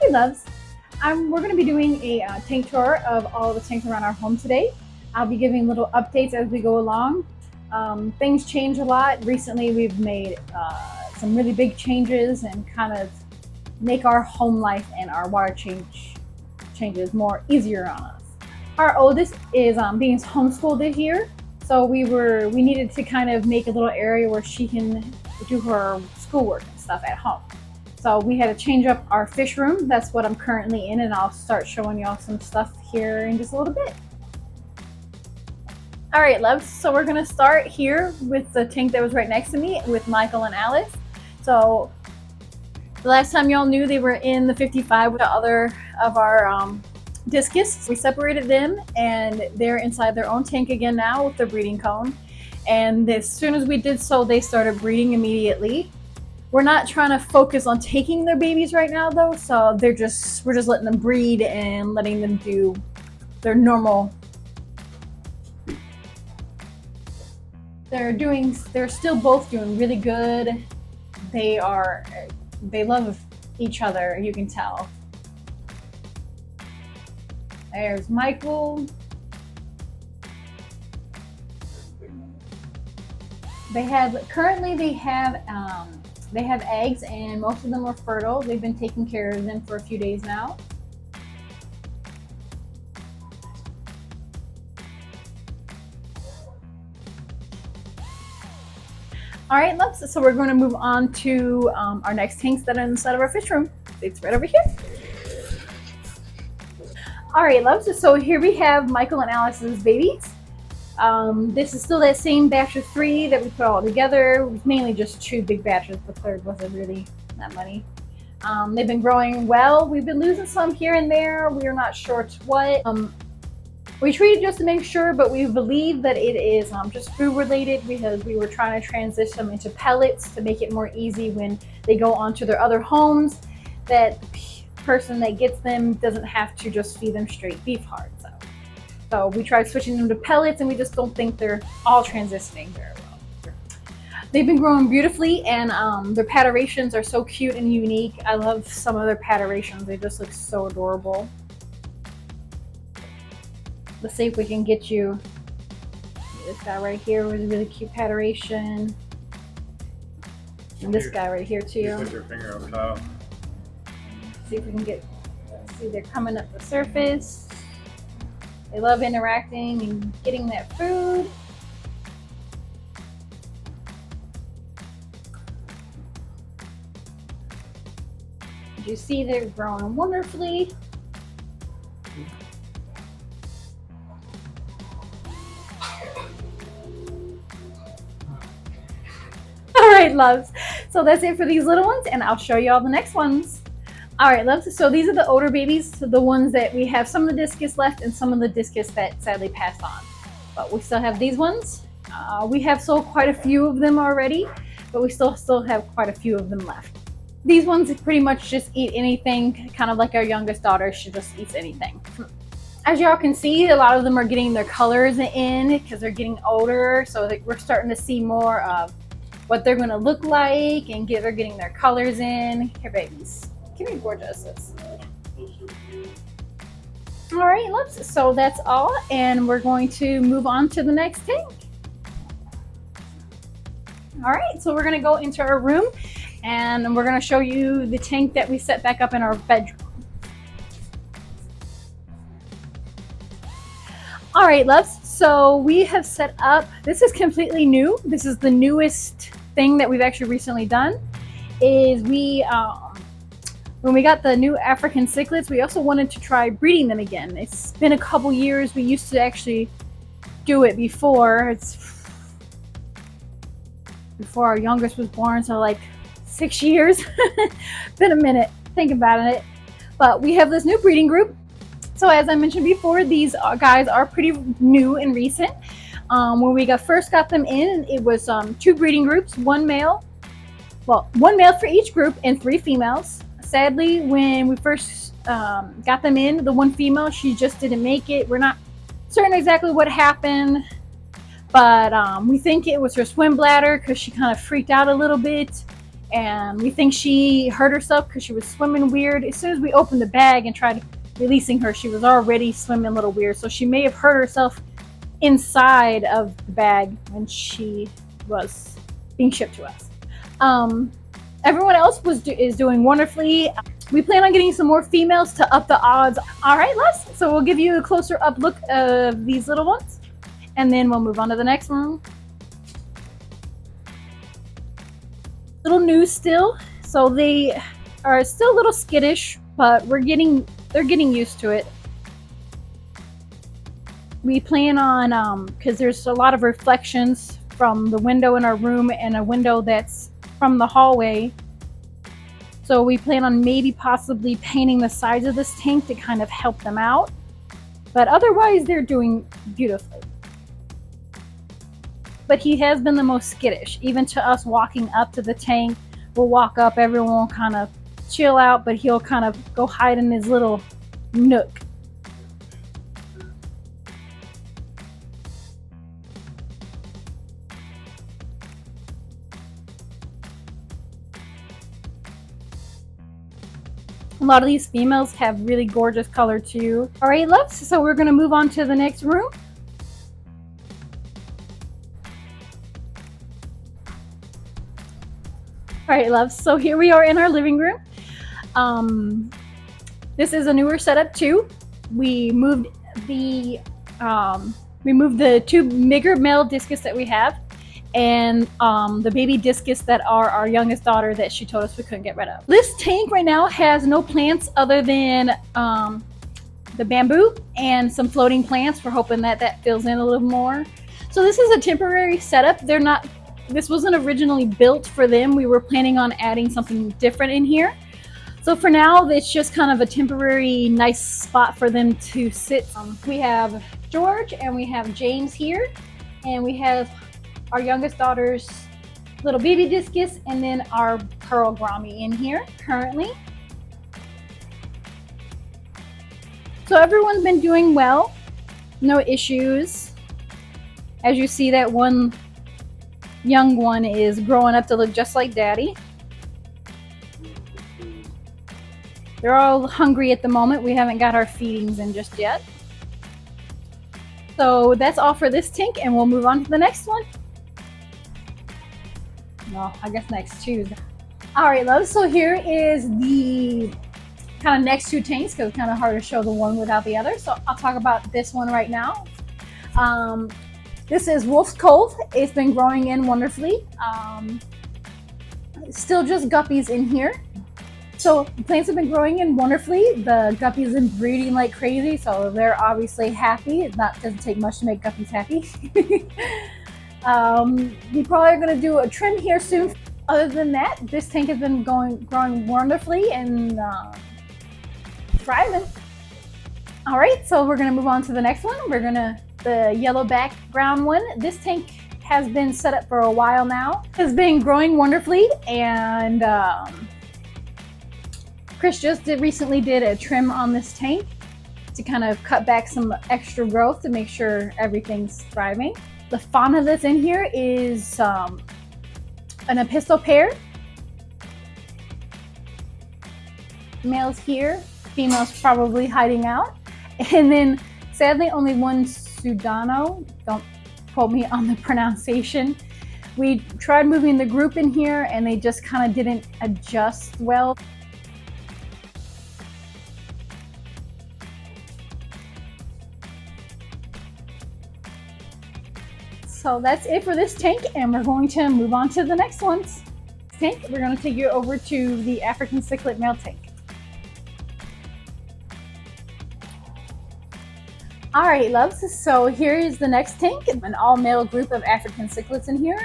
Loves. We're going to be doing a tank tour of all the tanks around our home today. I'll be giving little updates as we go along. Things change a lot. Recently, we've made some really big changes and kind of make our home life and our water changes more easier on us. Our oldest is being homeschooled this year, so we needed to kind of make a little area where she can do her schoolwork and stuff at home. So we had to change up our fish room. That's what I'm currently in, and I'll start showing y'all some stuff here in just a little bit. All right, loves, so we're gonna start here with the tank that was right next to me with Michael and Alice. So the last time y'all knew, they were in the 55 with the other of our discus. We separated them and they're inside their own tank again now with the breeding cone. And as soon as we did so, they started breeding immediately. We're not trying to focus on taking their babies right now though, so we're just letting them breed and letting them do their normal. They're still both doing really good. They love each other, you can tell. There's Michael. They have eggs and most of them are fertile. They've been taking care of them for a few days now. All right, loves, so we're going to move on to our next tanks that are inside of our fish room. It's right over here. All right, loves, so here we have Michael and Alice's babies. This is still that same batch of 3 that we put all together. It was mainly just 2 big batches. The third wasn't really that many. They've been growing well. We've been losing some here and there. We are not sure it's what. We treated just to make sure, but we believe that it is just food related because we were trying to transition them into pellets to make it more easy when they go on to their other homes, that the person that gets them doesn't have to just feed them straight beef hard. So we tried switching them to pellets, and we just don't think they're all transitioning very well. They've been growing beautifully, and their paterations are so cute and unique. I love some of their paterations. They just look so adorable. Let's see if we can get you this guy right here with a really cute pateration. And this guy right here too. Put your finger on top. See if we can see they're coming up the surface. They love interacting and getting that food. As you see, they're growing wonderfully. All right, loves. So that's it for these little ones, and I'll show you all the next ones. All right, loves, so these are the older babies, the ones that we have some of the discus left and some of the discus that sadly passed on. But we still have these ones. We have sold quite a few of them already, but we still have quite a few of them left. These ones pretty much just eat anything, kind of like our youngest daughter. She just eats anything. As y'all can see, a lot of them are getting their colors in because they're getting older, so we're starting to see more of what they're going to look like, and they're getting their colors in. Here, babies. Give me gorgeous. All right, loves, so that's all, and we're going to move on to the next tank. All right, so we're going to go into our room, and we're going to show you the tank that we set back up in our bedroom. All right, loves, so we have set up, this is completely new. This is the newest thing that we've actually recently done, is when we got the new African cichlids, we also wanted to try breeding them again. It's been a couple years. We used to actually do it before. It's before our youngest was born, so like 6 years. Been a minute, think about it. But we have this new breeding group. So as I mentioned before, these guys are pretty new and recent. When we first got them in, it was 2 breeding groups, one male for each group and 3 females. Sadly, when we first got them in, the one female, she just didn't make it. We're not certain exactly what happened, but we think it was her swim bladder because she kind of freaked out a little bit and we think she hurt herself because she was swimming weird. As soon as we opened the bag and tried releasing her, she was already swimming a little weird. So she may have hurt herself inside of the bag when she was being shipped to us. Everyone else is doing wonderfully. We plan on getting some more females to up the odds. All right, Les. So we'll give you a closer up look of these little ones, and then we'll move on to the next room. Little new still, so they are still a little skittish, but they're getting used to it. We plan on, because there's a lot of reflections from the window in our room and a window that's from the hallway. So we plan on maybe possibly painting the sides of this tank to kind of help them out. But otherwise, they're doing beautifully. But he has been the most skittish. Even to us walking up to the tank, we'll walk up, everyone will kind of chill out, but he'll kind of go hide in his little nook. A lot of these females have really gorgeous color too. All right, loves, so we're gonna move on to the next room. All right, loves, so here we are in our living room. This is a newer setup too. We moved the two bigger male discus that we have, and the baby discus that are our youngest daughter that she told us we couldn't get rid of. This tank right now has no plants other than the bamboo and some floating plants. We're hoping that that fills in a little more. So this is a temporary setup. This wasn't originally built for them. We were planning on adding something different in here. So for now, it's just kind of a temporary nice spot for them to sit. We have George and we have James here, and we have our youngest daughter's little baby discus, and then our pearl grommy in here currently. So everyone's been doing well, no issues. As you see, that one young one is growing up to look just like daddy. They're all hungry at the moment. We haven't got our feedings in just yet. So that's all for this tank, and we'll move on to the next one. Well, I guess next Tuesday. All right, loves, so here is the kind of next two tanks, because it's kind of hard to show the one without the other. So I'll talk about this one right now. This is Wolf's Cove. It's been growing in wonderfully. Still just guppies in here. So the plants have been growing in wonderfully. The guppies have been breeding like crazy, so they're obviously happy. It doesn't take much to make guppies happy. We probably are going to do a trim here soon. Other than that, this tank has been growing wonderfully and thriving. All right, so we're going to move on to the next one. The yellow background one. This tank has been set up for a while now. Has been growing wonderfully, and Chris just recently did a trim on this tank to kind of cut back some extra growth to make sure everything's thriving. The fauna that's in here is an epistle pair. Males here, females probably hiding out. And then sadly only one Sudano. Don't quote me on the pronunciation. We tried moving the group in here and they just kind of didn't adjust well. So that's it for this tank, and we're going to move on to the next one's tank. We're going to take you over to the African cichlid male tank. All right, loves, so here is the next tank, an all-male group of African cichlids in here.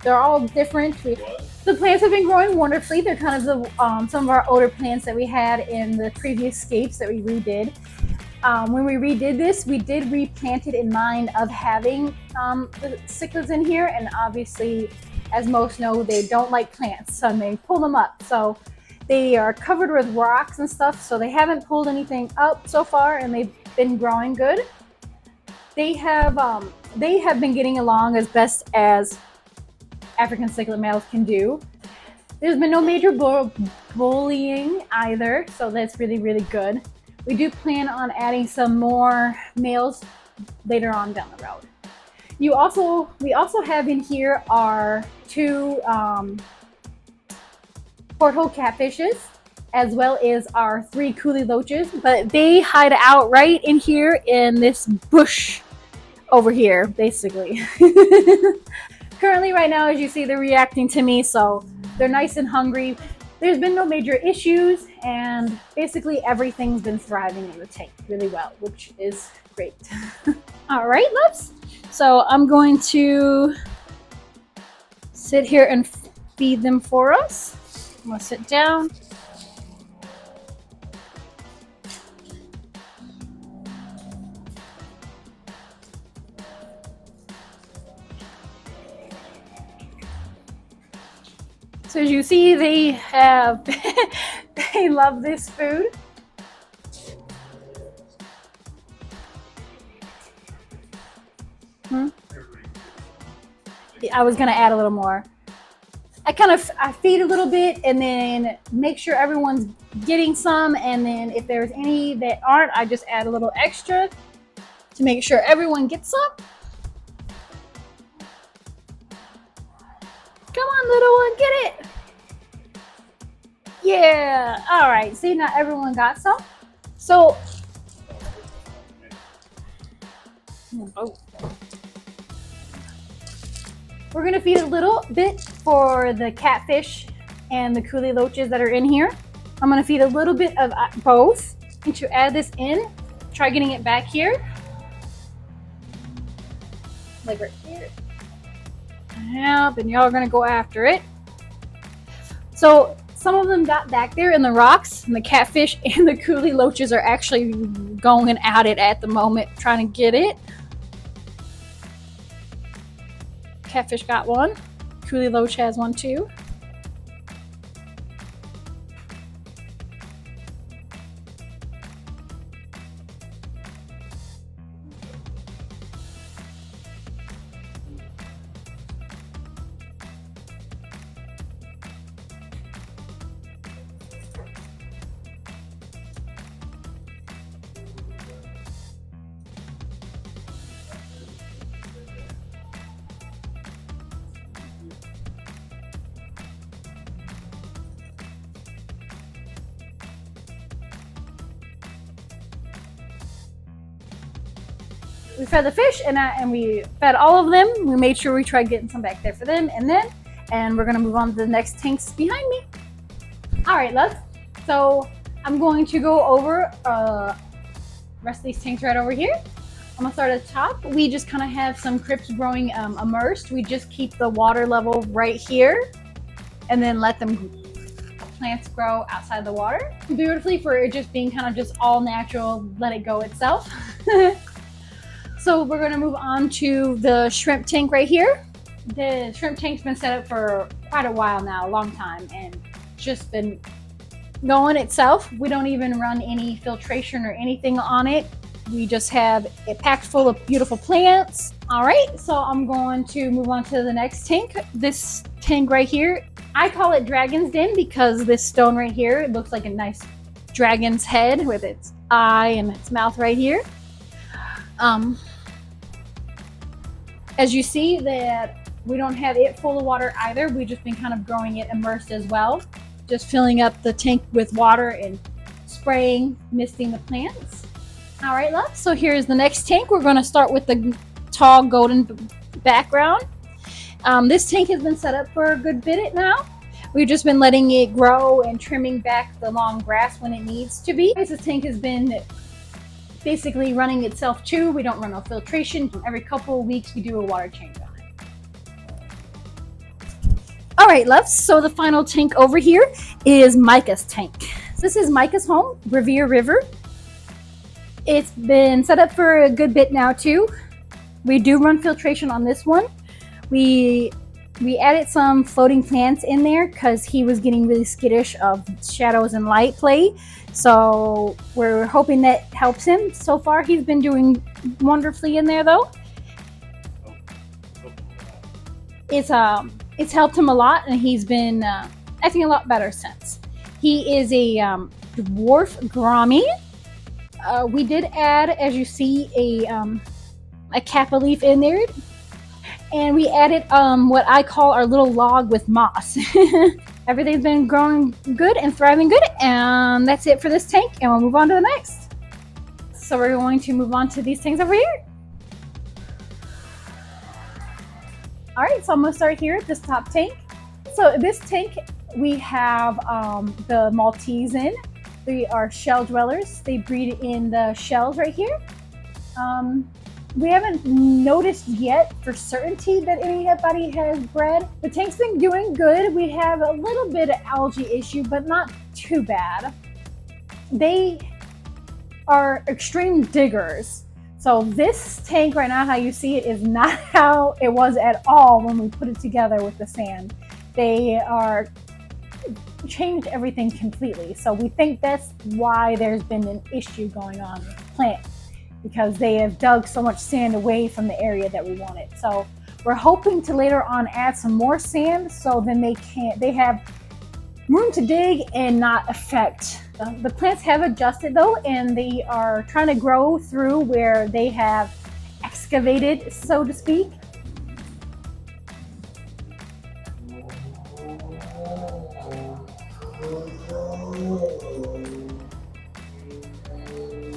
They're all different. The plants have been growing wonderfully. They're kind of some of our older plants that we had in the previous scapes that we redid. When we redid this, we did replant it in mind of having the cichlids in here, and obviously, as most know, they don't like plants, so they pull them up. So they are covered with rocks and stuff, so they haven't pulled anything up so far, and they've been growing good. They have been getting along as best as African cichlid males can do. There's been no major bullying either, so that's really, really good. We do plan on adding some more males later on down the road. We also have in here our two porthole catfishes, as well as our 3 coolie loaches, but they hide out right in here in this bush over here, basically. Currently, right now, as you see, they're reacting to me, so they're nice and hungry. There's been no major issues, and basically everything's been thriving in the tank really well, which is great. All right, loves. So I'm going to sit here and feed them for us. I'm gonna sit down. So as you see, they have, they love this food. I was gonna add a little more. I feed a little bit and then make sure everyone's getting some, and then if there's any that aren't, I just add a little extra to make sure everyone gets some. Come on, little one, get it. Yeah, all right, see, now everyone got some. So, we're gonna feed a little bit for the catfish and the coolie loaches that are in here. I'm gonna feed a little bit of both. And to add this in, try getting it back here. Like right here. Yep, and y'all are gonna go after it. So some of them got back there in the rocks, and the catfish and the coolie loaches are actually going at it at the moment, trying to get it. Catfish got one. Coolie loach has one too. We fed the fish and we fed all of them. We made sure we tried getting some back there for them, and we're gonna move on to the next tanks behind me. All right, loves. So I'm going to go over the rest of these tanks right over here. I'm gonna start at the top. We just kind of have some crypts growing immersed. We just keep the water level right here, and then let them plants grow outside the water beautifully for it just being kind of just all natural. Let it go itself. So we're going to move on to the shrimp tank right here. The shrimp tank's been set up for quite a while now, a long time, and just been going itself. We don't even run any filtration or anything on it. We just have it packed full of beautiful plants. All right, so I'm going to move on to the next tank. This tank right here, I call it Dragon's Den because this stone right here, it looks like a nice dragon's head with its eye and its mouth right here. As you see that we don't have it full of water either. We've just been kind of growing it immersed as well. Just filling up the tank with water and spraying, misting the plants. All right, love. So here's the next tank. We're going to start with the tall golden background. This tank has been set up for a good bit now. We've just been letting it grow and trimming back the long grass when it needs to be. This tank has been basically running itself too. We don't run no filtration. Every couple of weeks we do a water change on it. All right, loves. So the final tank over here is Micah's tank. This is Micah's home, Revere River. It's been set up for a good bit now too. We do run filtration on this one. We added some floating plants in there because he was getting really skittish of shadows and light play. So we're hoping that helps him. So far, he's been doing wonderfully in there though. It's It's helped him a lot, and he's been acting a lot better since. He is a dwarf Grommy. We did add, as you see, a kappa leaf in there, and we added what I call our little log with moss. Everything's been growing good and thriving good, and that's it for this tank, and we'll move on to the next. So we're going to move on to these tanks over here. All right, so I'm gonna start here at this top tank. So this tank, we have the Maltese in. They are shell dwellers. They breed in the shells right here. We haven't noticed yet for certainty that anybody has bred. The tank's been doing good. We have a little bit of algae issue, but not too bad. They are extreme diggers. So this tank right now, how you see it, is not how it was at all when we put it together with the sand. They are changed everything completely. So we think that's why there's been an issue going on with the plant, because they have dug so much sand away from the area that we wanted. So we're hoping to later on add some more sand, so then they have room to dig and not affect. The plants have adjusted though, and they are trying to grow through where they have excavated, so to speak.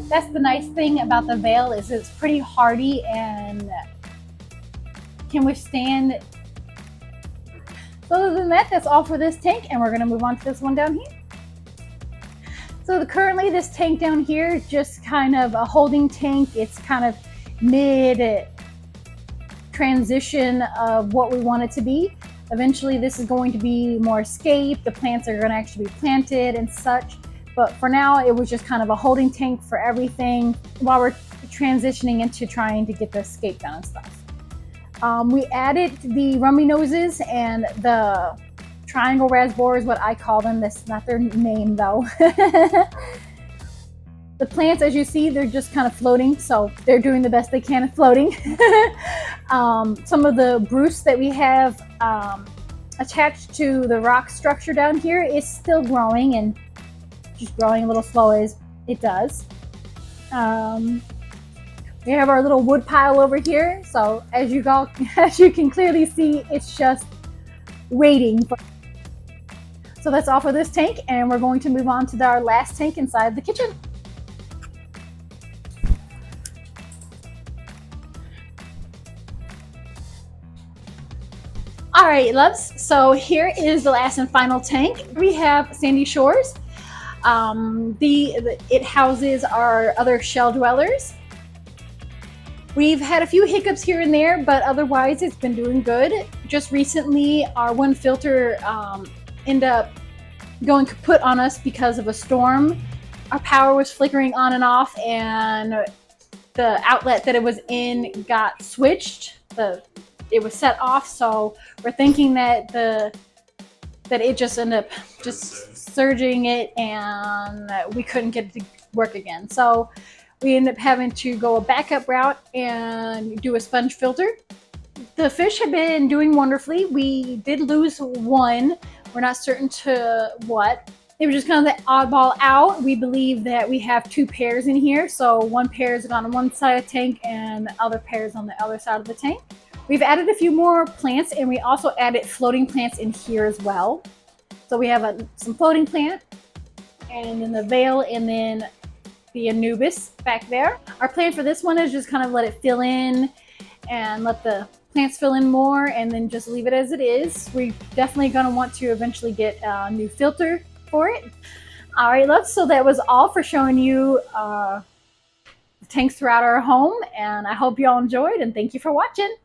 That's the nice thing about the veil, is it's pretty hardy and can withstand. So other than that, that's all for this tank, and we're going to move on to this one down here. So currently this tank down here is just kind of a holding tank. It's kind of mid transition of what we want it to be. Eventually this is going to be more escape. The plants are going to actually be planted and such. But for now, it was just kind of a holding tank for everything while we're transitioning into trying to get the escape done and stuff. We added the rummy noses and the triangle raspberries, what I call them. That's not their name though. The plants, as you see, they're just kind of floating, so they're doing the best they can at floating. Some of the spruce that we have attached to the rock structure down here is still growing, and just growing a little slow as it does. We have our little wood pile over here, so as you can clearly see, it's just waiting for. So that's all for this tank, and we're going to move on to our last tank inside the kitchen. All right, loves, so here is the last and final tank. We have Sandy Shores. It houses our other shell dwellers. We've had a few hiccups here and there, but otherwise it's been doing good. Just recently, our one filter ended up going kaput on us because of a storm. Our power was flickering on and off, and the outlet that it was in got switched. It was set off, so we're thinking that it just ended up just surging it, and we couldn't get it to work again. So we ended up having to go a backup route and do a sponge filter. The fish have been doing wonderfully. We did lose one. We're not certain to what. It was just kind of the oddball out. We believe that we have two pairs in here. So one pair is on one side of the tank and the other pair is on the other side of the tank. We've added a few more plants, and we also added floating plants in here as well. So we have some floating plant, and then the veil, and then the Anubis back there. Our plan for this one is just kind of let it fill in and let the plants fill in more, and then just leave it as it is. We're definitely going to want to eventually get a new filter for it. All right, loves, so that was all for showing you the tanks throughout our home, and I hope you all enjoyed, and thank you for watching.